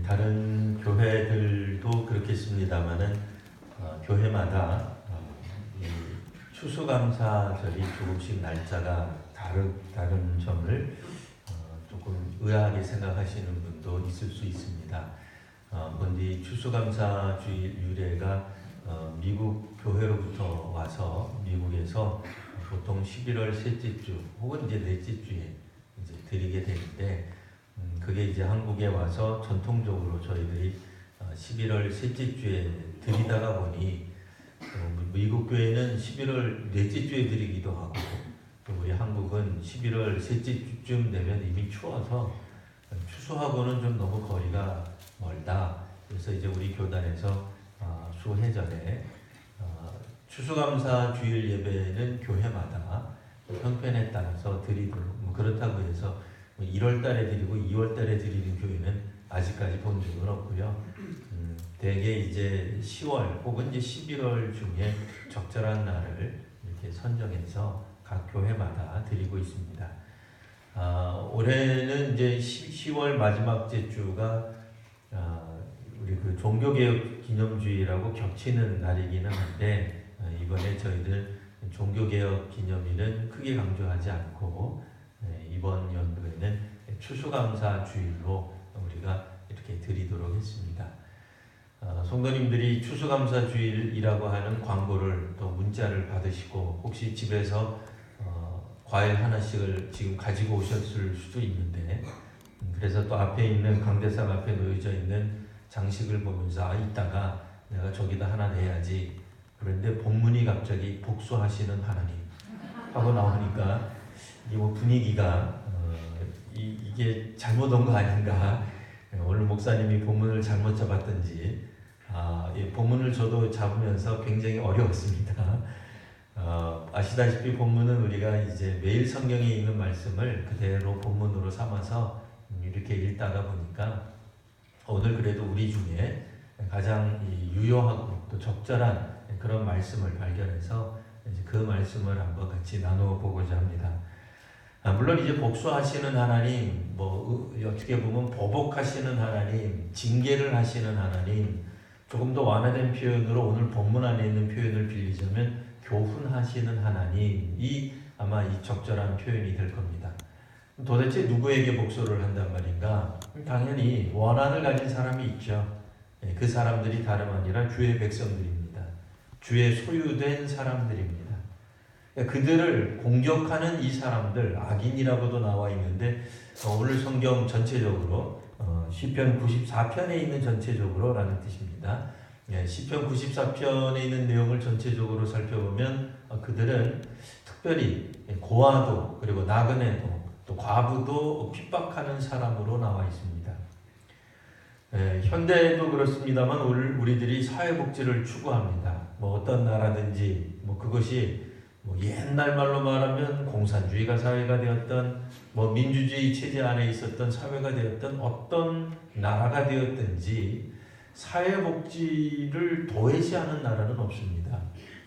다른 교회들도 그렇겠습니다만은 교회마다 이 추수감사절이 조금씩 날짜가 다른 점을 조금 의아하게 생각하시는 분도 있을 수 있습니다. 먼저 추수감사주일 유래가 미국 교회로부터 와서 미국에서 보통 11월 셋째 주 혹은 이제 넷째 주에 이제 드리게 되는데 그게 이제 한국에 와서 전통적으로 저희들이 11월 셋째 주에 드리다가 보니 미국 교회는 11월 넷째 주에 드리기도 하고 또 우리 한국은 11월 셋째 주쯤 되면 이미 추워서 추수하고는 좀 너무 거리가 멀다. 그래서 이제 우리 교단에서 수해전에 추수감사 주일 예배는 교회마다 형편에 따라서 드리도록 그렇다고 해서 1월 달에 드리고 2월 달에 드리는 교회는 아직까지 본 적은 없고요. 대개 이제 10월 혹은 이제 11월 중에 적절한 날을 이렇게 선정해서 각 교회마다 드리고 있습니다. 올해는 이제 10월 마지막 주가 우리 그 종교개혁 기념주의라고 겹치는 날이기는 한데 이번에 저희들 종교개혁 기념일은 크게 강조하지 않고 이번 연도에는 추수감사 주일로 우리가 이렇게 드리도록 했습니다. 성도님들이 추수감사 주일이라고 하는 광고를 또 문자를 받으시고 혹시 집에서 과일 하나씩을 지금 가지고 오셨을 수도 있는데 그래서 또 앞에 있는 강대상 앞에 놓여져 있는 장식을 보면서 이따가 내가 저기다 하나 내야지. 그런데 본문이 갑자기 복수하시는 하나님 하고 나오니까 이 분위기가 이게 잘못 온 거 아닌가. 오늘 목사님이 본문을 잘못 잡았던지 이 본문을 저도 잡으면서 굉장히 어려웠습니다. 아시다시피 본문은 우리가 이제 매일 성경에 있는 말씀을 그대로 본문으로 삼아서 이렇게 읽다가 보니까 오늘 그래도 우리 중에 가장 유효하고 또 적절한 그런 말씀을 발견해서 이제 그 말씀을 한번 같이 나누어 보고자 합니다. 물론 이제 복수하시는 하나님, 어떻게 보면 보복하시는 하나님, 징계를 하시는 하나님, 조금 더 완화된 표현으로 오늘 본문 안에 있는 표현을 빌리자면 교훈하시는 하나님이 아마 이 적절한 표현이 될 겁니다. 도대체 누구에게 복수를 한단 말인가? 당연히 원한을 가진 사람이 있죠. 그 사람들이 다름 아니라 주의 백성들입니다. 주의 소유된 사람들입니다. 그들을 공격하는 이 사람들, 악인이라고도 나와 있는데 오늘 성경 전체적으로 시편 94편에 있는 전체적으로라는 뜻입니다. 시편 94편에 있는 내용을 전체적으로 살펴보면 그들은 특별히 고아도 그리고 나그네도 또 과부도 핍박하는 사람으로 나와 있습니다. 현대에도 그렇습니다만 우리들이 사회복지를 추구합니다. 어떤 나라든지 그것이 옛날 말로 말하면 공산주의가 사회가 되었던 민주주의 체제 안에 있었던 사회가 되었던 어떤 나라가 되었든지 사회복지를 도외시하는 나라는 없습니다.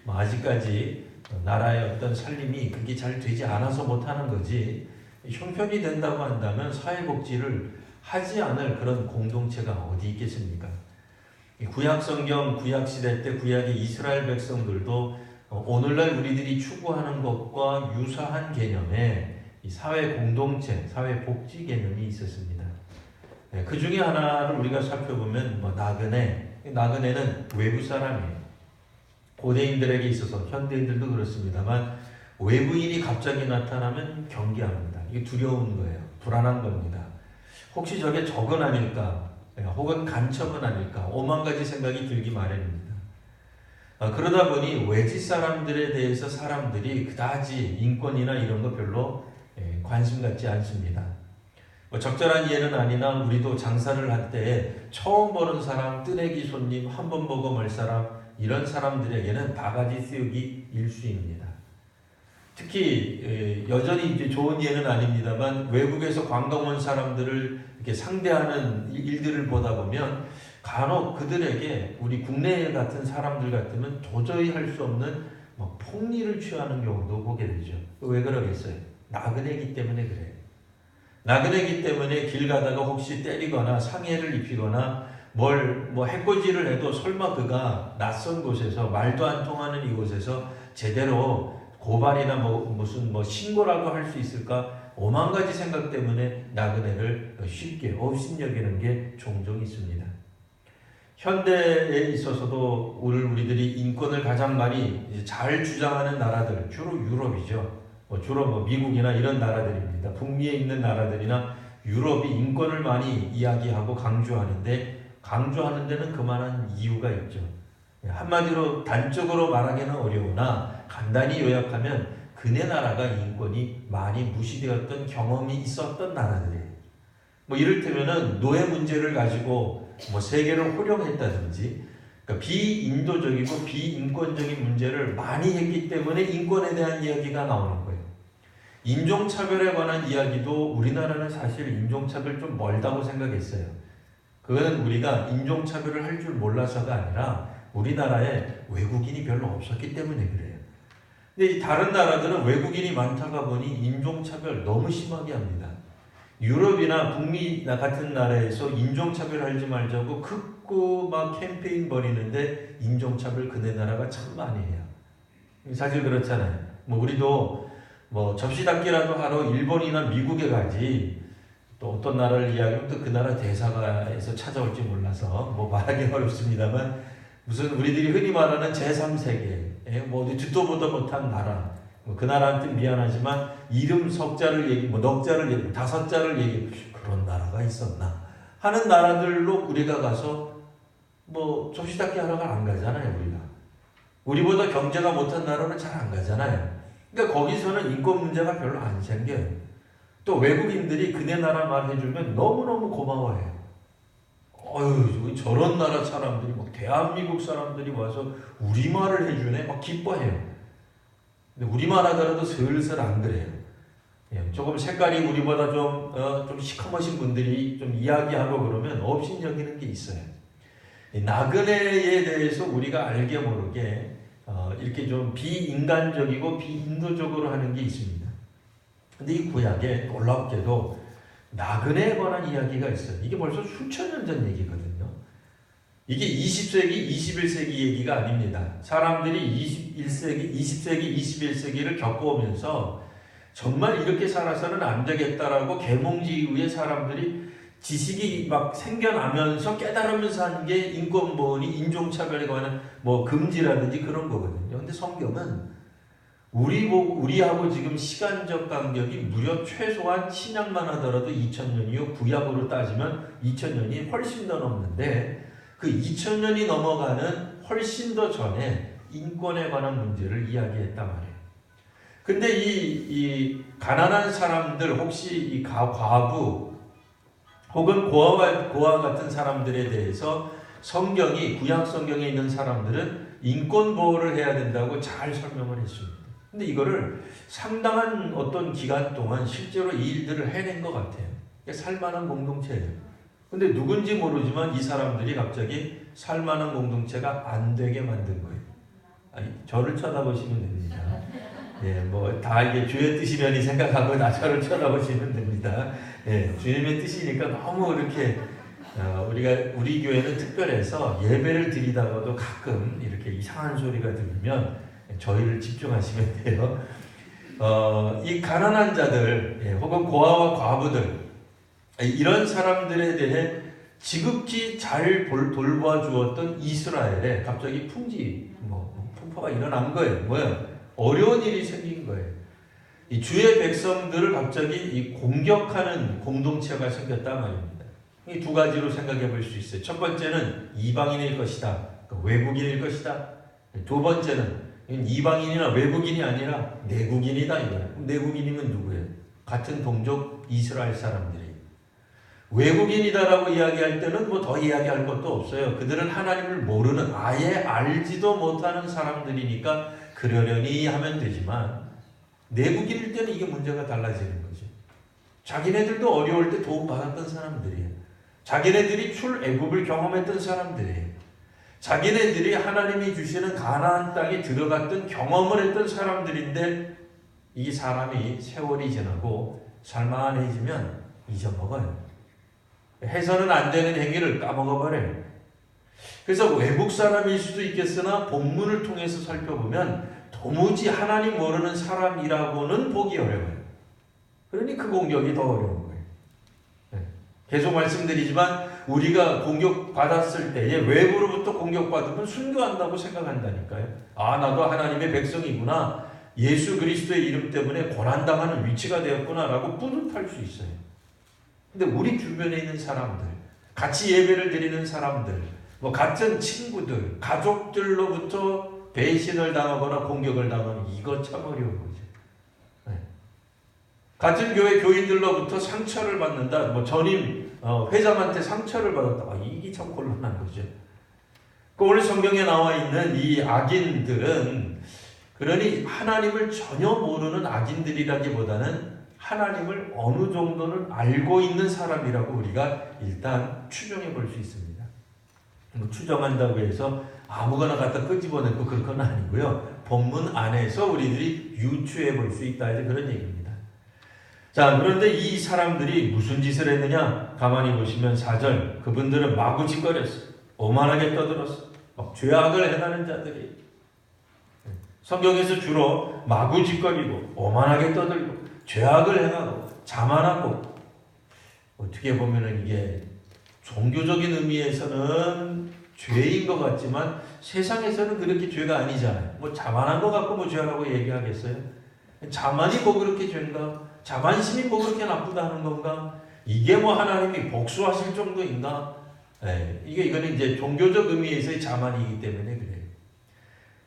아직까지 나라의 어떤 살림이 그게 잘 되지 않아서 못하는 거지 형편이 된다고 한다면 사회복지를 하지 않을 그런 공동체가 어디 있겠습니까? 구약성경 구약시대 때 구약의 이스라엘 백성들도 오늘날 우리들이 추구하는 것과 유사한 개념의 이 사회 공동체, 사회 복지 개념이 있었습니다. 그 중에 하나를 우리가 살펴보면 나그네는 외부 사람이에요. 고대인들에게 있어서 현대인들도 그렇습니다만 외부인이 갑자기 나타나면 경계합니다. 이게 두려운 거예요. 불안한 겁니다. 혹시 저게 적은 아닐까? 혹은 간첩은 아닐까? 오만 가지 생각이 들기 마련입니다. 그러다 보니 외지 사람들에 대해서 사람들이 그다지 인권이나 이런 거 별로 관심 갖지 않습니다. 적절한 예는 아니나 우리도 장사를 할 때 처음 보는 사람, 뜨내기 손님, 한 번 보고 말 사람 이런 사람들에게는 바가지 씌우기 일수입니다. 특히 여전히 이제 좋은 예는 아닙니다만 외국에서 관광 온 사람들을 이렇게 상대하는 일들을 보다 보면 간혹 그들에게 우리 국내 같은 사람들 같으면 도저히 할 수 없는 폭리를 취하는 경우도 보게 되죠. 왜 그러겠어요? 나그네이기 때문에 그래요. 나그네이기 때문에 길 가다가 혹시 때리거나 상해를 입히거나 뭐 해코지를 해도 설마 그가 낯선 곳에서 말도 안 통하는 이곳에서 제대로 고발이나 무슨 신고라도 할 수 있을까? 오만 가지 생각 때문에 나그네를 쉽게 업신여기는 게 종종 있습니다. 현대에 있어서도 우리들이 인권을 가장 많이 잘 주장하는 나라들, 주로 유럽이죠. 주로 미국이나 이런 나라들입니다. 북미에 있는 나라들이나 유럽이 인권을 많이 이야기하고 강조하는 데는 그만한 이유가 있죠. 한마디로 단적으로 말하기는 어려우나 간단히 요약하면 그네 나라가 인권이 많이 무시되었던 경험이 있었던 나라들이에요. 이를테면은 노예 문제를 가지고 세계를 호령했다든지, 그러니까 비인도적이고 비인권적인 문제를 많이 했기 때문에 인권에 대한 이야기가 나오는 거예요. 인종차별에 관한 이야기도 우리나라는 사실 인종차별 좀 멀다고 생각했어요. 그거는 우리가 인종차별을 할 줄 몰라서가 아니라 우리나라에 외국인이 별로 없었기 때문에 그래요. 근데 다른 나라들은 외국인이 많다가 보니 인종차별 너무 심하게 합니다. 유럽이나 북미 같은 나라에서 인종차별 하지 말자고 극구 캠페인 벌이는데 인종차별 그네 나라가 참 많이 해요. 사실 그렇잖아요. 우리도 접시 닦기라도 하러 일본이나 미국에 가지 또 어떤 나라를 이야기하면 또 그 나라 대사관에서 찾아올지 몰라서 말하기 어렵습니다만 무슨 우리들이 흔히 말하는 제3세계 어디 듣도 보도 못한 나라 그 나라한테 미안하지만 이름 석자를 얘기 넉자를 얘기 5자를 얘기 그런 나라가 있었나 하는 나라들로 우리가 가서 접시 닦기 하러 안 가잖아요. 우리보다 경제가 못한 나라는 잘 안 가잖아요. 그러니까 거기서는 인권 문제가 별로 안 생겨요. 또 외국인들이 그네 나라 말 해주면 너무너무 고마워해요. 저런 나라 사람들이 대한민국 사람들이 와서 우리말을 해주네 기뻐해요. 근데 우리말 하더라도 슬슬 안 그래요. 조금 색깔이 우리보다 좀 시커머신 분들이 좀 이야기하고 그러면 업신여기는 게 있어요. 나그네에 대해서 우리가 알게 모르게 이렇게 좀 비인간적이고 비인도적으로 하는 게 있습니다. 근데 이 구약에 놀랍게도 나그네에 관한 이야기가 있어요. 이게 벌써 수천 년 전 얘기거든요. 이게 20세기, 21세기 얘기가 아닙니다. 사람들이 21세기, 20세기, 21세기를 겪어오면서 정말 이렇게 살아서는 안 되겠다라고 계몽지 이후에 사람들이 지식이 생겨나면서 깨달으면서 한 게 인권보호니 인종차별에 관한 금지라든지 그런 거거든요. 근데 성경은 우리하고 지금 시간적 간격이 무려 최소한 신약만 하더라도 2000년이요. 구약으로 따지면 2000년이 훨씬 더 넘는데 그 2000년이 넘어가는 훨씬 더 전에 인권에 관한 문제를 이야기했단 말이에요. 근데 이 가난한 사람들 혹시 이 과부 혹은 고아와 같은 사람들에 대해서 구약 성경에 있는 사람들은 인권 보호를 해야 된다고 잘 설명을 했습니다. 근데 이거를 상당한 어떤 기간 동안 실제로 이 일들을 해낸 것 같아요. 살만한 공동체예요. 근데 누군지 모르지만 이 사람들이 갑자기 살만한 공동체가 안 되게 만든 거예요. 저를 쳐다보시면 됩니다. 다 이게 주의 뜻이려니 생각하고 저를 쳐다보시면 됩니다. 주님의 뜻이니까 너무 이렇게 우리 교회는 특별해서 예배를 드리다가도 가끔 이렇게 이상한 소리가 들리면 저희를 집중하시면 돼요. 이 가난한 자들 혹은 고아와 과부들 이런 사람들에 대해 지극히 잘 돌봐주었던 이스라엘에 갑자기 풍파가 일어난 거예요. 어려운 일이 생긴 거예요. 이 주의 백성들을 갑자기 공격하는 공동체가 생겼단 말입니다. 이 두 가지로 생각해 볼 수 있어요. 첫 번째는 이방인일 것이다. 외국인일 것이다. 두 번째는 이방인이나 외국인이 아니라 내국인이다 이거예요. 내국인이면 누구예요? 같은 동족 이스라엘 사람들이. 외국인이다라고 이야기할 때는 더 이야기할 것도 없어요. 그들은 하나님을 모르는 아예 알지도 못하는 사람들이니까 그러려니 하면 되지만 내국인일 때는 이게 문제가 달라지는 거죠. 자기네들도 어려울 때 도움받았던 사람들이에요. 자기네들이 출애굽을 경험했던 사람들이에요. 자기네들이 하나님이 주시는 가나안 땅에 들어갔던 경험을 했던 사람들인데 이 사람이 세월이 지나고 살만해지면 잊어먹어요. 해서는 안 되는 행위를 까먹어버려요. 그래서 외국 사람일 수도 있겠으나 본문을 통해서 살펴보면 도무지 하나님 모르는 사람이라고는 보기 어려워요. 그러니 그 공격이 더 어려운 거예요. 계속 말씀드리지만 우리가 공격받았을 때에 외부로부터 공격받으면 순교한다고 생각한다니까요. 아, 나도 하나님의 백성이구나. 예수 그리스도의 이름 때문에 고난당하는 위치가 되었구나 라고 뿌듯할 수 있어요. 근데 우리 주변에 있는 사람들, 같이 예배를 드리는 사람들, 뭐 같은 친구들, 가족들로부터 배신을 당하거나 공격을 당하면 이거 참 어려운 거죠. 같은 교회 교인들로부터 상처를 받는다. 뭐 전임 회장한테 상처를 받았다. 이게 참 곤란한 거죠. 오늘 성경에 나와 있는 이 악인들은 그러니 하나님을 전혀 모르는 악인들이라기보다는 하나님을 어느 정도는 알고 있는 사람이라고 우리가 일단 추정해 볼 수 있습니다. 추정한다고 해서 아무거나 갖다 끄집어내고 그런 건 아니고요. 본문 안에서 우리들이 유추해 볼 수 있다 해서 그런 얘기입니다. 자, 그런데 이 사람들이 무슨 짓을 했느냐? 가만히 보시면 4절, 그분들은 마구짓거렸어. 오만하게 떠들었어. 막 죄악을 행하는 자들이. 성경에서 주로 마구짓거리고 오만하게 떠들고 죄악을 행하고 자만하고, 어떻게 보면 이게 종교적인 의미에서는 죄인 것 같지만 세상에서는 그렇게 죄가 아니잖아요. 뭐 자만한 것 같고 뭐 죄라고 얘기하겠어요? 자만이 뭐 그렇게 죄인가? 자만심이 뭐 그렇게 나쁘다 하는 건가? 이게 뭐 하나님이 복수하실 정도인가? 이거는 이제 종교적 의미에서의 자만이기 때문에 그래요.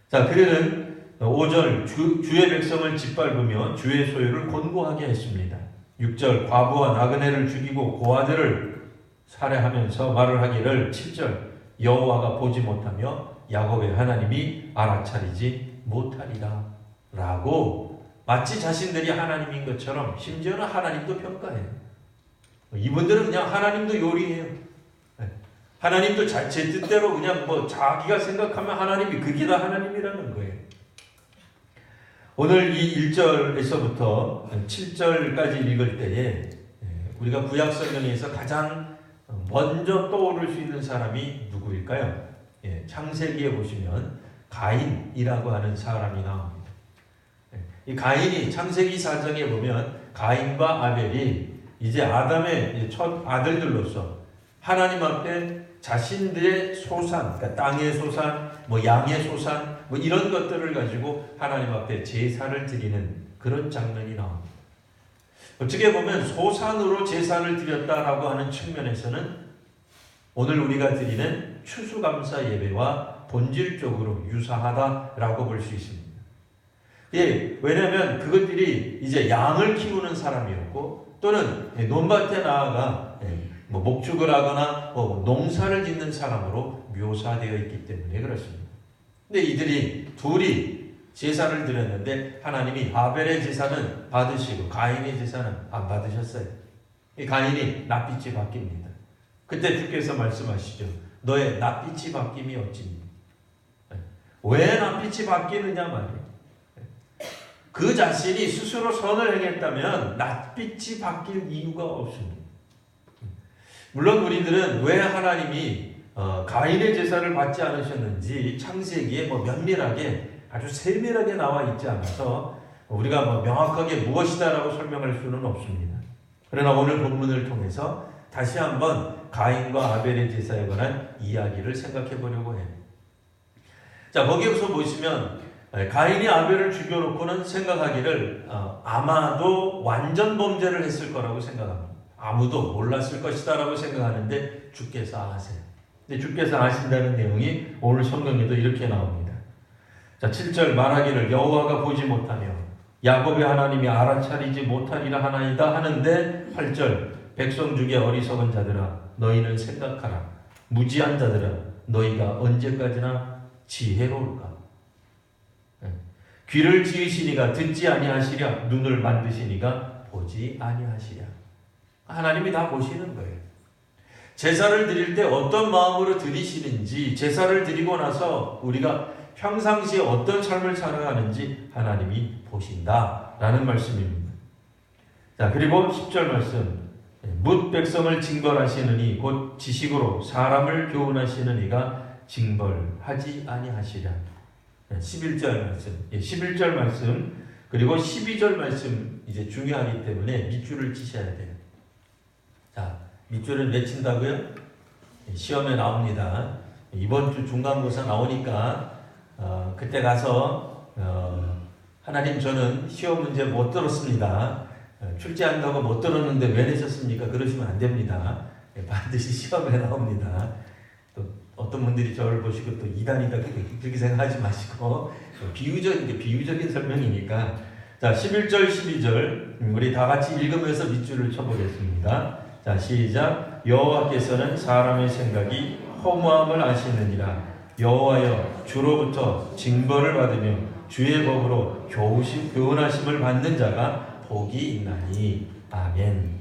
자, 그들은 5절 주의 백성을 짓밟으며 주의 소유를 곤고하게 했습니다. 6절 과부와 나그네를 죽이고 고아들을 살해하면서 말을 하기를 7절 여호와가 보지 못하며 야곱의 하나님이 알아차리지 못하리라 라고 마치 자신들이 하나님인 것처럼 심지어는 하나님도 평가해요. 이분들은 그냥 하나님도 요리해요. 하나님도 제 뜻대로 그냥 뭐 자기가 생각하면 하나님이 그게 다 하나님이라는 거예요. 오늘 이 1절에서부터 7절까지 읽을 때에 우리가 구약 성경에서 가장 먼저 떠오를 수 있는 사람이 누구일까요? 창세기에 보시면 가인이라고 하는 사람이 나옵니다. 이 가인이 창세기 4장에 보면 가인과 아벨이 이제 아담의 첫 아들들로서 하나님 앞에 자신들의 소산, 그러니까 땅의 소산, 뭐 양의 소산, 뭐 이런 것들을 가지고 하나님 앞에 제사를 드리는 그런 장면이 나옵니다. 어떻게 보면 소산으로 제사를 드렸다라고 하는 측면에서는 오늘 우리가 드리는 추수감사 예배와 본질적으로 유사하다라고 볼 수 있습니다. 왜냐하면 그것들이 이제 양을 키우는 사람이었고 또는 논밭에 나아가 뭐 목축을 하거나 뭐 농사를 짓는 사람으로 묘사되어 있기 때문에 그렇습니다. 근데 이들이 둘이 제사를 드렸는데 하나님이 아벨의 제사는 받으시고 가인의 제사는 안 받으셨어요. 이 가인이 낯빛이 바뀝니다. 그때 주께서 말씀하시죠. 너의 낯빛이 바뀜이 어찌니? 왜 낯빛이 바뀌느냐 말이에요. 그 자신이 스스로 선을 행했다면 낯빛이 바뀔 이유가 없습니다. 물론 우리들은 왜 하나님이 가인의 제사를 받지 않으셨는지 창세기에 뭐 면밀하게 아주 세밀하게 나와 있지 않아서 우리가 뭐 명확하게 무엇이다라고 설명할 수는 없습니다. 그러나 오늘 본문을 통해서 다시 한번 가인과 아벨의 제사에 관한 이야기를 생각해 보려고 해요. 자, 거기에서 보시면 가인이 아벨을 죽여놓고는 생각하기를 아마도 완전 범죄를 했을 거라고 생각합니다. 아무도 몰랐을 것이다 라고 생각하는데 주께서 아세요. 근데 주께서 아신다는 내용이 오늘 성경에도 이렇게 나옵니다. 자, 7절 말하기를 여호와가 보지 못하며 야곱의 하나님이 알아차리지 못하리라 하나이다 하는데 8절 백성 중에 어리석은 자들아 너희는 생각하라. 무지한 자들아 너희가 언제까지나 지혜로울까. 귀를 지으시니가 듣지 아니하시랴 눈을 만드시니가 보지 아니하시랴. 하나님이 다 보시는 거예요. 제사를 드릴 때 어떤 마음으로 드리시는지 제사를 드리고 나서 우리가 평상시에 어떤 삶을 살아가는지 하나님이 보신다라는 말씀입니다. 자, 그리고 10절 말씀 뭇 백성을 징벌하시느니 곧 지식으로 사람을 교훈하시는 이가 징벌하지 아니하시랴. 11절 말씀, 11절 말씀 그리고 12절 말씀 이제 중요하기 때문에 밑줄을 치셔야 돼요. 자, 밑줄을 맺힌다고요? 시험에 나옵니다. 이번 주 중간고사 나오니까 그때 가서 하나님 저는 시험 문제 못 들었습니다. 출제한다고 못 들었는데 왜 내셨습니까? 그러시면 안 됩니다. 반드시 시험에 나옵니다. 또 어떤 분들이 저를 보시고 또 이단이다 그렇게 생각하지 마시고 비유적인 설명이니까 자 11절 12절 우리 다 같이 읽으면서 밑줄을 쳐보겠습니다. 자 시작. 여호와께서는 사람의 생각이 허무함을 아시느니라. 여호와여 주로부터 징벌을 받으며 주의 법으로 교훈하심을 받는 자가 복이 있나니. 아멘.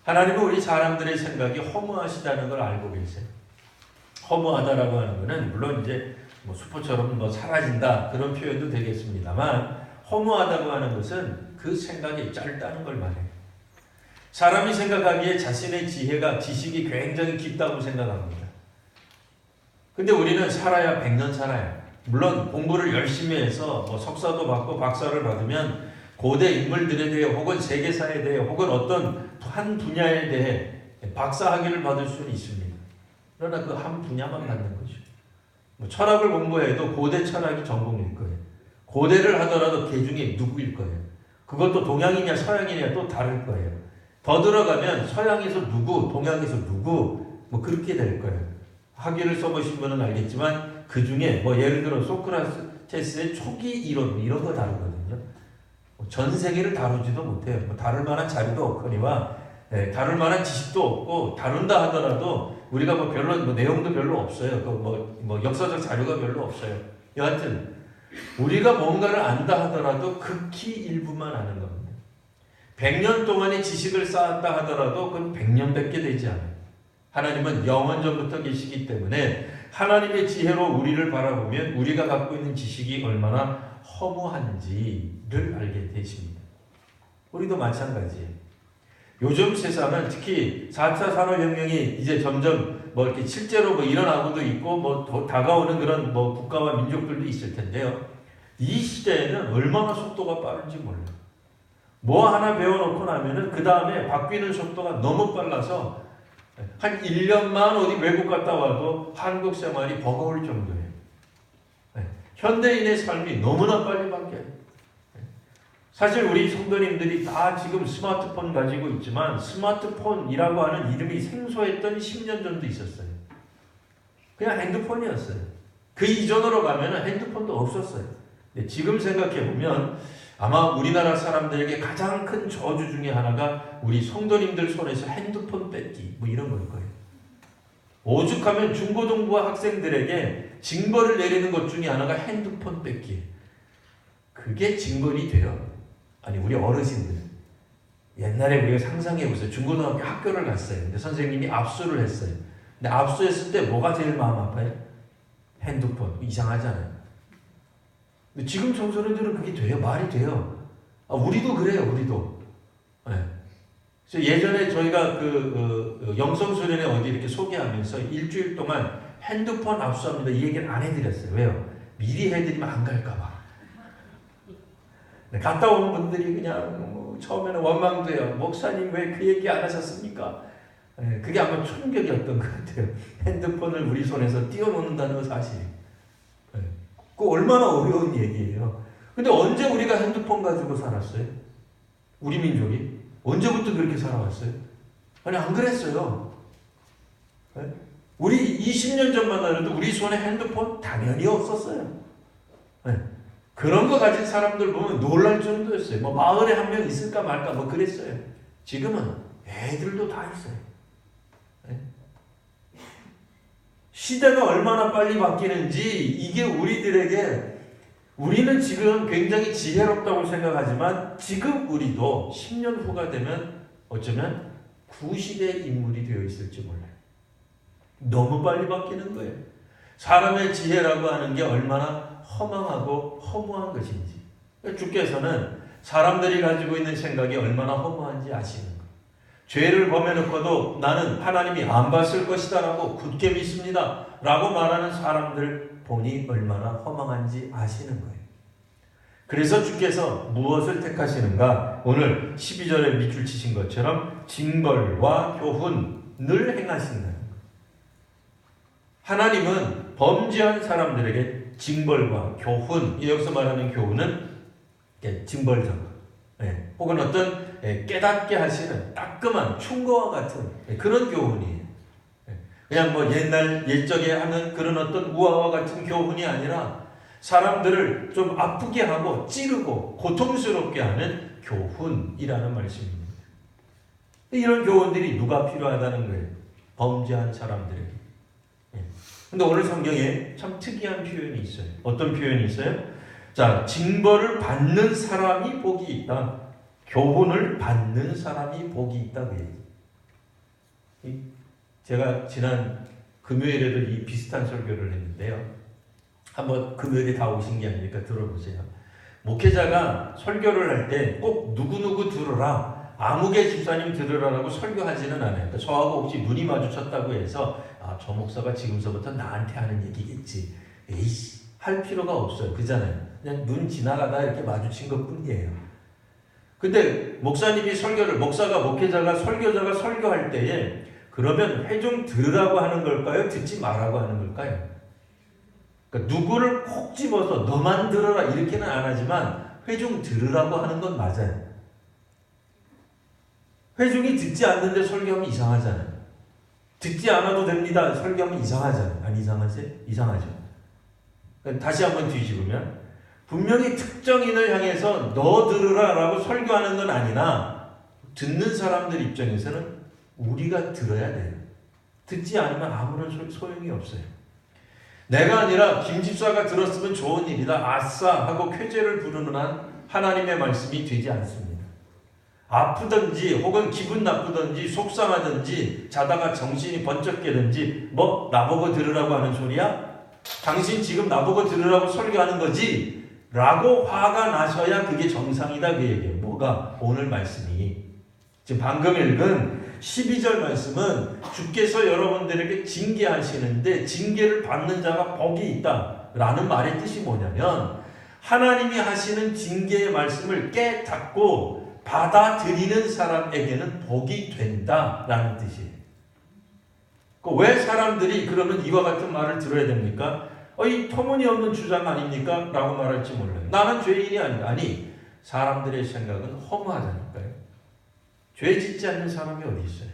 하나님은 우리 사람들의 생각이 허무하시다는 걸 알고 계세요. 허무하다라고 하는 것은 물론 이제 수포처럼 사라진다 그런 표현도 되겠습니다만 허무하다고 하는 것은 그 생각이 짧다는 걸 말해요. 사람이 생각하기에 자신의 지식이 굉장히 깊다고 생각합니다. 근데 우리는 살아야 100년 살아요. 물론 공부를 열심히 해서 석사도 받고 박사를 받으면 고대 인물들에 대해 혹은 세계사에 대해 혹은 어떤 한 분야에 대해 박사학위를 받을 수는 있습니다. 그러나 그 한 분야만 받는 거죠. 철학을 공부해도 고대 철학이 전공일 거예요. 고대를 하더라도 그 중에 누구일 거예요. 그것도 동양이냐 서양이냐 또 다를 거예요. 더 들어가면 서양에서 누구, 동양에서 누구 그렇게 될 거예요. 학위를 써보신 분은 알겠지만 그 중에 예를 들어 소크라테스의 초기 이론 이런 거 다루거든요. 전 세계를 다루지도 못해요. 다룰 만한 자료도 없거니와 다룰 만한 지식도 없고 다룬다 하더라도 우리가 별로 내용도 별로 없어요. 역사적 자료가 별로 없어요. 여하튼 우리가 뭔가를 안다 하더라도 극히 일부만 아는 겁니다. 100년 동안의 지식을 쌓았다 하더라도 그건 100년밖에 되지 않아요. 하나님은 영원전부터 계시기 때문에 하나님의 지혜로 우리를 바라보면 우리가 갖고 있는 지식이 얼마나 허무한지를 알게 되십니다. 우리도 마찬가지예요. 요즘 세상은 특히 4차 산업혁명이 이제 점점 이렇게 실제로 일어나고도 있고 다가오는 그런 국가와 민족들도 있을 텐데요. 이 시대에는 얼마나 속도가 빠른지 몰라요. 하나 배워놓고 나면은 그 다음에 바뀌는 속도가 너무 빨라서 한 1년만 어디 외국 갔다 와도 한국 생활이 버거울 정도예요. 현대인의 삶이 너무나 빨리 바뀌어요. 사실 우리 성도님들이 다 지금 스마트폰 가지고 있지만 스마트폰이라고 하는 이름이 생소했던 10년 전도 있었어요. 그냥 핸드폰이었어요. 그 이전으로 가면 핸드폰도 없었어요. 근데 지금 생각해보면 아마 우리나라 사람들에게 가장 큰 저주 중에 하나가 우리 성도님들 손에서 핸드폰 뺏기 이런 걸 거예요. 오죽하면 중고등부 학생들에게 징벌을 내리는 것 중에 하나가 핸드폰 뺏기. 그게 징벌이 돼요. 아니 우리 어르신들 옛날에 우리가 상상해보세요. 중고등학교 학교를 갔어요. 근데 선생님이 압수를 했어요. 근데 압수했을 때 뭐가 제일 마음 아파요? 핸드폰. 이상하잖아요. 근데 지금 청소년들은 그게 돼요? 말이 돼요. 우리도 그래요. 우리도. 네. 그래서 예전에 저희가 영성수련회 어디 이렇게 소개하면서 일주일 동안 핸드폰 압수합니다. 이 얘기를 안 해드렸어요. 왜요? 미리 해드리면 안 갈까봐. 갔다 온 분들이 그냥 처음에는 원망도 해요. 목사님 왜 그 얘기 안 하셨습니까? 그게 아마 충격이었던 것 같아요. 핸드폰을 우리 손에서 띄워놓는다는 사실. 그 얼마나 어려운 얘기예요. 근데 언제 우리가 핸드폰 가지고 살았어요? 우리 민족이? 언제부터 그렇게 살아왔어요? 아니 안 그랬어요. 우리 20년 전만 해도 우리 손에 핸드폰 당연히 없었어요. 그런 거 가진 사람들 보면 놀랄 정도였어요. 마을에 한 명 있을까 말까 그랬어요. 지금은 애들도 다 있어요. 시대가 얼마나 빨리 바뀌는지 이게 우리는 지금 굉장히 지혜롭다고 생각하지만 지금 우리도 10년 후가 되면 어쩌면 구시대의 인물이 되어 있을지 몰라요. 너무 빨리 바뀌는 거예요. 사람의 지혜라고 하는 게 얼마나 허망하고 허무한 것인지. 주께서는 사람들이 가지고 있는 생각이 얼마나 허무한지 아시는 거예요. 죄를 범해놓고도 나는 하나님이 안 봤을 것이다 라고 굳게 믿습니다 라고 말하는 사람들 보니 얼마나 허망한지 아시는 거예요. 그래서 주께서 무엇을 택하시는가? 오늘 12절에 밑줄 치신 것처럼 징벌과 교훈을 행하신다는 거예요. 하나님은 범죄한 사람들에게 징벌과 교훈, 여기서 말하는 교훈은 징벌적, 혹은 어떤 깨닫게 하시는 따끔한 충고와 같은 그런 교훈이에요. 그냥 뭐 옛적에 하는 그런 어떤 우화와 같은 교훈이 아니라 사람들을 좀 아프게 하고 찌르고 고통스럽게 하는 교훈이라는 말씀입니다. 이런 교훈들이 누가 필요하다는 거예요? 범죄한 사람들에게. 근데 오늘 성경에 참 특이한 표현이 있어요. 어떤 표현이 있어요? 자, 징벌을 받는 사람이 복이 있다. 교훈을 받는 사람이 복이 있다. 제가 지난 금요일에도 이 비슷한 설교를 했는데요. 한번 금요일에 다 오신 게 아니니까 들어보세요. 목회자가 설교를 할 때 꼭 누구누구 들으라, 아무개 집사님 들으라라고 설교하지는 않아요. 그러니까 저하고 혹시 눈이 마주쳤다고 해서 저 목사가 지금서부터 나한테 하는 얘기겠지. 에이씨, 할 필요가 없어요. 그잖아요. 그냥 눈 지나가다 이렇게 마주친 것 뿐이에요. 근데 목사가 목회자가 설교자가 설교할 때에 그러면 회중 들으라고 하는 걸까요? 듣지 말라고 하는 걸까요? 그러니까 누구를 콕 집어서 너만 들어라 이렇게는 안 하지만 회중 들으라고 하는 건 맞아요. 회중이 듣지 않는데 설교하면 이상하잖아요. 듣지 않아도 됩니다. 설교하면 이상하잖아요. 안 이상하세요? 이상하죠. 그러니까 다시 한번 뒤집으면 분명히 특정인을 향해서 너 들으라 라고 설교하는 건 아니나 듣는 사람들 입장에서는 우리가 들어야 돼요. 듣지 않으면 아무런 소용이 없어요. 내가 아니라 김 집사가 들었으면 좋은 일이다. 아싸 하고 쾌재를 부르는 한 하나님의 말씀이 되지 않습니다. 아프든지 혹은 기분 나쁘든지 속상하든지 자다가 정신이 번쩍 깨든지 뭐 나보고 들으라고 하는 소리야? 당신 지금 나보고 들으라고 설교하는 거지? 라고 화가 나셔야 그게 정상이다 그 얘기예요. 뭐가? 오늘 말씀이. 지금 방금 읽은 12절 말씀은 주께서 여러분들에게 징계하시는데 징계를 받는 자가 복이 있다 라는 말의 뜻이 뭐냐면 하나님이 하시는 징계의 말씀을 깨닫고 받아들이는 사람에게는 복이 된다라는 뜻이에요. 왜 사람들이 그러면 이와 같은 말을 들어야 됩니까? 이 터무니없는 주장 아닙니까? 라고 말할지 몰라요. 나는 죄인이 아니다. 아니, 사람들의 생각은 허무하다니까요. 죄 짓지 않는 사람이 어디 있어요?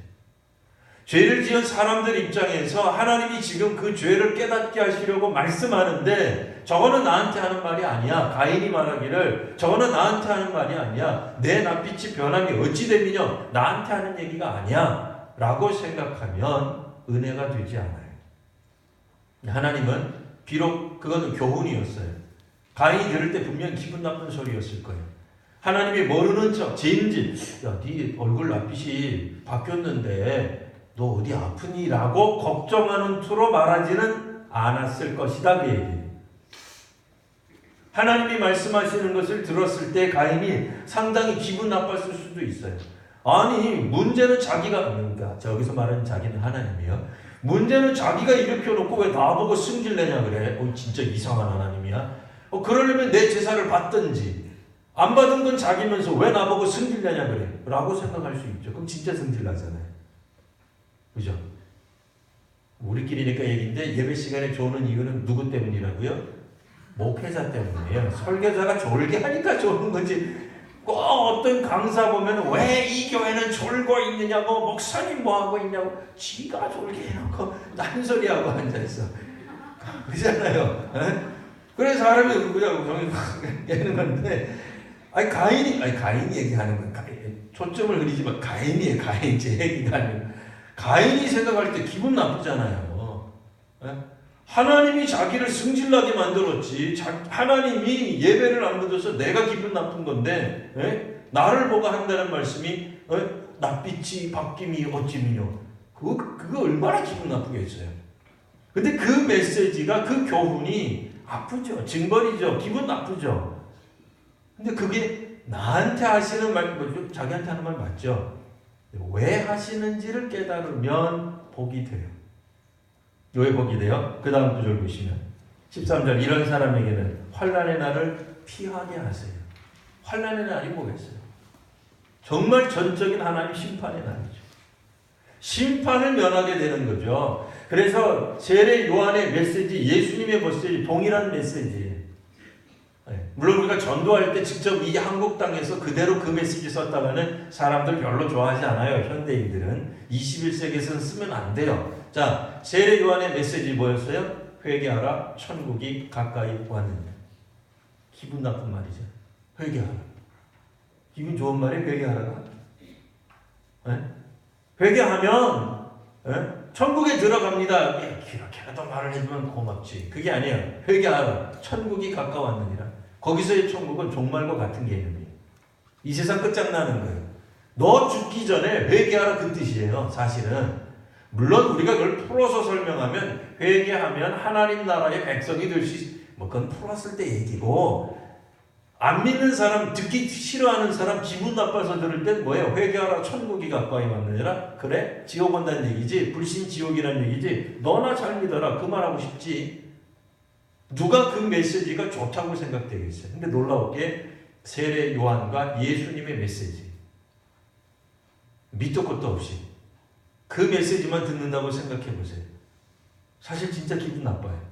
죄를 지은 사람들 입장에서 하나님이 지금 그 죄를 깨닫게 하시려고 말씀하는데 저거는 나한테 하는 말이 아니야. 가인이 말하기를 저거는 나한테 하는 말이 아니야. 내 낯빛이 변함이 어찌 됨이냐. 나한테 하는 얘기가 아니야. 라고 생각하면 은혜가 되지 않아요. 하나님은 비록 그거는 교훈이었어요. 가인이 들을 때 분명 기분 나쁜 소리였을 거예요. 하나님이 모르는 척 죄인지 야, 네 얼굴 낯빛이 바뀌었는데 너 어디 아프니? 라고 걱정하는 투로 말하지는 않았을 것이다 그 얘기예요. 하나님이 말씀하시는 것을 들었을 때 가인이 상당히 기분 나빴을 수도 있어요. 아니 문제는 자기가 그러니까 저기서 말하는 자기는 하나님이에요. 문제는 자기가 일으켜놓고 왜 나보고 승질내냐 그래. 진짜 이상한 하나님이야. 그러려면 내 제사를 받든지 안 받은 건 자기면서 왜 나보고 승질내냐 그래 라고 생각할 수 있죠. 그럼 진짜 승질나잖아요. 그죠? 우리끼리니까 얘기인데 예배 시간에 조는 이유는 누구 때문이라고요? 목회자 때문이에요. 설교자가 졸게 하니까 조는 거지. 꼭 어떤 강사 보면 왜 이 교회는 졸고 있느냐고 목사님 뭐하고 있냐고 지가 졸게 해놓고 딴소리하고 앉아있어. 그렇잖아요. 그래서 사람이 그냥 정이 깨는 건데 가인이 얘기하는 건 초점을 흐리지만 가인 제 얘기가 아니고 가인이 생각할 때 기분 나쁘잖아요. 하나님이 자기를 승질나게 만들었지. 하나님이 예배를 안 받아서 내가 기분 나쁜 건데 나를 보고 한다는 말씀이 낯빛이 바뀜이 어찌미뇨. 그거 얼마나 기분 나쁘겠어요. 근데 그 메시지가 그 교훈이 아프죠. 징벌이죠. 기분 나쁘죠. 근데 그게 나한테 하시는 말, 자기한테 하는 말 맞죠? 왜 하시는지를 깨달으면 복이 돼요. 왜 복이 돼요? 그 다음 구절 보시면 13절 이런 사람에게는 환난의 날을 피하게 하세요. 환난의 날이 뭐겠어요? 정말 전적인 하나님 심판의 날이죠. 심판을 면하게 되는 거죠. 그래서 세례 요한의 메시지, 예수님의 메시지 동일한 메시지예요. 물론 우리가 전도할 때 직접 이 한국 땅에서 그대로 그 메시지 썼다가는 사람들 별로 좋아하지 않아요. 현대인들은 21세기에서는 쓰면 안 돼요. 자, 세례 요한의 메시지 뭐였어요? 회개하라, 천국이 가까이 왔느니라. 기분 나쁜 말이죠. 회개하라. 기분 좋은 말이 회개하라가? 회개하면 천국에 들어갑니다. 이렇게라도 말을 해주면 고맙지. 그게 아니에요. 회개하라. 천국이 가까웠느니라. 거기서의 천국은 종말과 같은 개념이에요. 이 세상 끝장나는 거예요. 너 죽기 전에 회개하라 그 뜻이에요. 사실은. 물론 우리가 그걸 풀어서 설명하면 회개하면 하나님 나라의 백성이 될 수 그건 풀었을 때 얘기고 안 믿는 사람, 듣기 싫어하는 사람 기분 나빠서 들을 땐 뭐예요? 회개하라 천국이 가까이 왔느니라. 그래? 지옥 온다는 얘기지. 불신 지옥이라는 얘기지. 너나 잘 믿어라. 그 말하고 싶지. 누가 그 메시지가 좋다고 생각되겠어요? 근데 놀라웠게 세례 요한과 예수님의 메시지 밑도 끝도 없이 그 메시지만 듣는다고 생각해 보세요. 사실 진짜 기분 나빠요.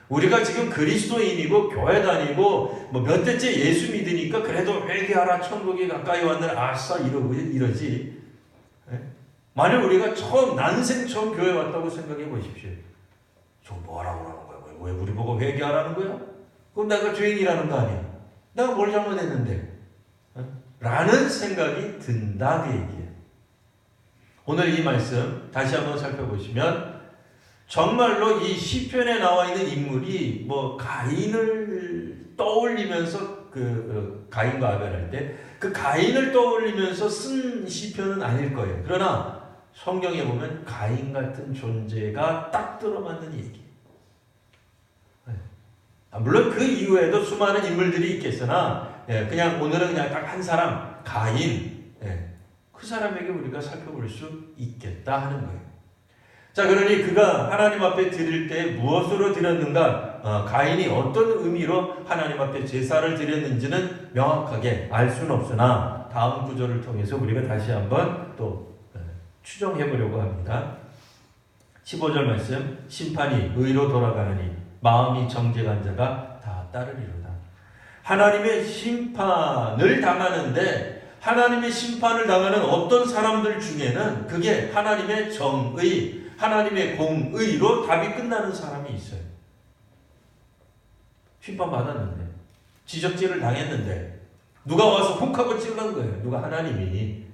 우리가 지금 그리스도인이고 교회 다니고 몇 대째 예수 믿으니까 그래도 회개하라 천국이 가까이 왔느라 아싸 이러지. 만약 우리가 난생 처음 교회 왔다고 생각해 보십시오. 저 뭐라고 하는 거야? 왜 우리 보고 회개하라는 거야? 그럼 내가 죄인이라는 거 아니야? 내가 뭘 잘못했는데? 라는 생각이 든다 그 얘기예요. 오늘 이 말씀 다시 한번 살펴보시면 정말로 이 시편에 나와 있는 인물이 가인을 떠올리면서 가인과 아벨 할 때 그 가인을 떠올리면서 쓴 시편은 아닐 거예요. 그러나 성경에 보면 가인 같은 존재가 딱 들어맞는 얘기. 물론 그 이후에도 수많은 인물들이 있겠으나 그냥 오늘은 그냥 딱 한 사람 가인 그 사람에게 우리가 살펴볼 수 있겠다 하는 거예요. 자, 그러니 그가 하나님 앞에 드릴 때 무엇으로 드렸는가? 가인이 어떤 의미로 하나님 앞에 제사를 드렸는지는 명확하게 알 수는 없으나 다음 구절을 통해서 우리가 다시 한번 또 추정해 보려고 합니다. 15절 말씀 심판이 의로 돌아가느니 마음이 정직한 자가 다 따르리로다. 하나님의 심판을 당하는데 하나님의 심판을 당하는 어떤 사람들 중에는 그게 하나님의 정의, 하나님의 공의로 답이 끝나는 사람이 있어요. 심판받았는데 지적질을 당했는데 누가 와서 훅 하고 찔른 거예요. 누가? 하나님이.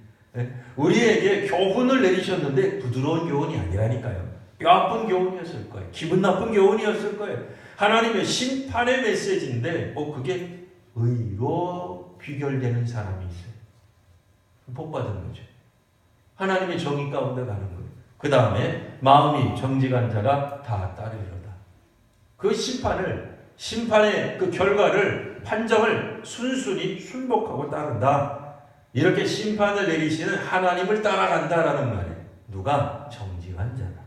우리에게 교훈을 내리셨는데 부드러운 교훈이 아니라니까요. 뼈 아픈 교훈이었을 거예요. 기분 나쁜 교훈이었을 거예요. 하나님의 심판의 메시지인데 그게 의로 귀결되는 사람이 있어요. 복 받은 거죠. 하나님의 정의 가운데 가는 거예요. 그 다음에 마음이 정직한 자가 다 따르리로다. 그 심판의 그 결과를 판정을 순순히 순복하고 따른다. 이렇게 심판을 내리시는 하나님을 따라간다라는 말이에요. 누가? 정직한 자다.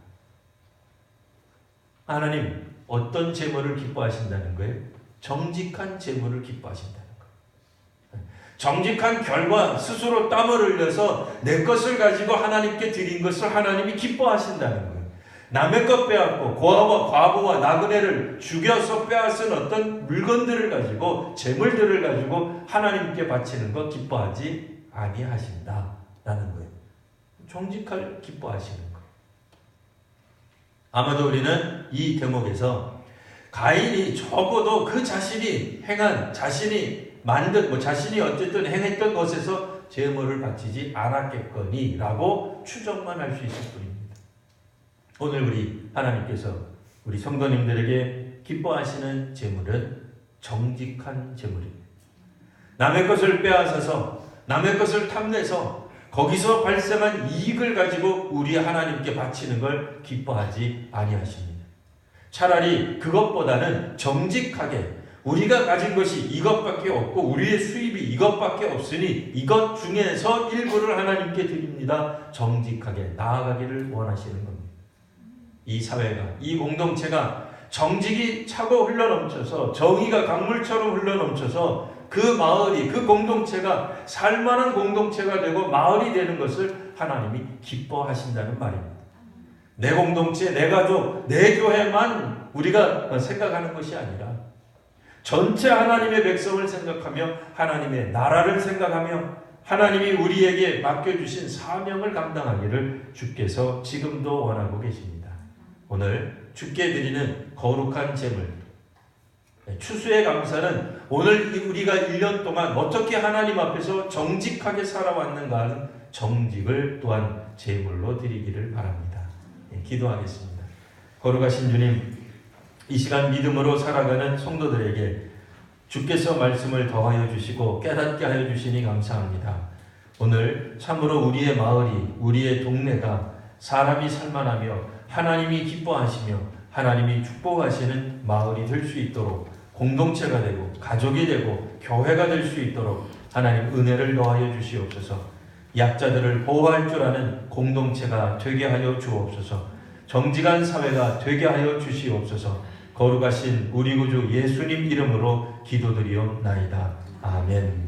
하나님 어떤 재물을 기뻐하신다는 거예요? 정직한 재물을 기뻐하신다는 거예요. 정직한 결과, 스스로 땀을 흘려서 내 것을 가지고 하나님께 드린 것을 하나님이 기뻐하신다는 거예요. 남의 것 빼앗고 과부와 나그네를 죽여서 빼앗은 어떤 물건들을 가지고 재물들을 가지고 하나님께 바치는 것 기뻐하지 아니하신다라는 거예요. 정직할 기뻐하시는 거예요. 아마도 우리는 이 대목에서 가인이 적어도 그 자신이 행한, 자신이 만든, 자신이 어쨌든 행했던 것에서 제물을 바치지 않았겠거니라고 추정만 할 수 있을 뿐입니다. 오늘 우리 하나님께서 우리 성도님들에게 기뻐하시는 제물은 정직한 제물입니다. 남의 것을 빼앗아서 남의 것을 탐내서 거기서 발생한 이익을 가지고 우리 하나님께 바치는 걸 기뻐하지 아니하십니다. 차라리 그것보다는 정직하게 우리가 가진 것이 이것밖에 없고 우리의 수입이 이것밖에 없으니 이것 중에서 일부를 하나님께 드립니다. 정직하게 나아가기를 원하시는 겁니다. 이 사회가, 이 공동체가 정직이 차고 흘러넘쳐서 정의가 강물처럼 흘러넘쳐서 그 마을이, 그 공동체가 살만한 공동체가 되고 마을이 되는 것을 하나님이 기뻐하신다는 말입니다. 내 공동체, 내 가족, 내 교회만 우리가 생각하는 것이 아니라 전체 하나님의 백성을 생각하며 하나님의 나라를 생각하며 하나님이 우리에게 맡겨주신 사명을 감당하기를 주께서 지금도 원하고 계십니다. 오늘 주께 드리는 거룩한 제물, 추수의 감사는 오늘 우리가 1년 동안 어떻게 하나님 앞에서 정직하게 살아왔는가 하는 정직을 또한 제물로 드리기를 바랍니다. 기도하겠습니다. 거룩하신 주님, 이 시간 믿음으로 살아가는 성도들에게 주께서 말씀을 더하여 주시고 깨닫게 하여 주시니 감사합니다. 오늘 참으로 우리의 마을이, 우리의 동네가 사람이 살만하며 하나님이 기뻐하시며 하나님이 축복하시는 마을이 될 수 있도록, 공동체가 되고 가족이 되고 교회가 될 수 있도록 하나님 은혜를 더하여 주시옵소서. 약자들을 보호할 줄 아는 공동체가 되게 하여 주옵소서. 정직한 사회가 되게 하여 주시옵소서. 거룩하신 우리 구주 예수님 이름으로 기도드리옵나이다. 아멘.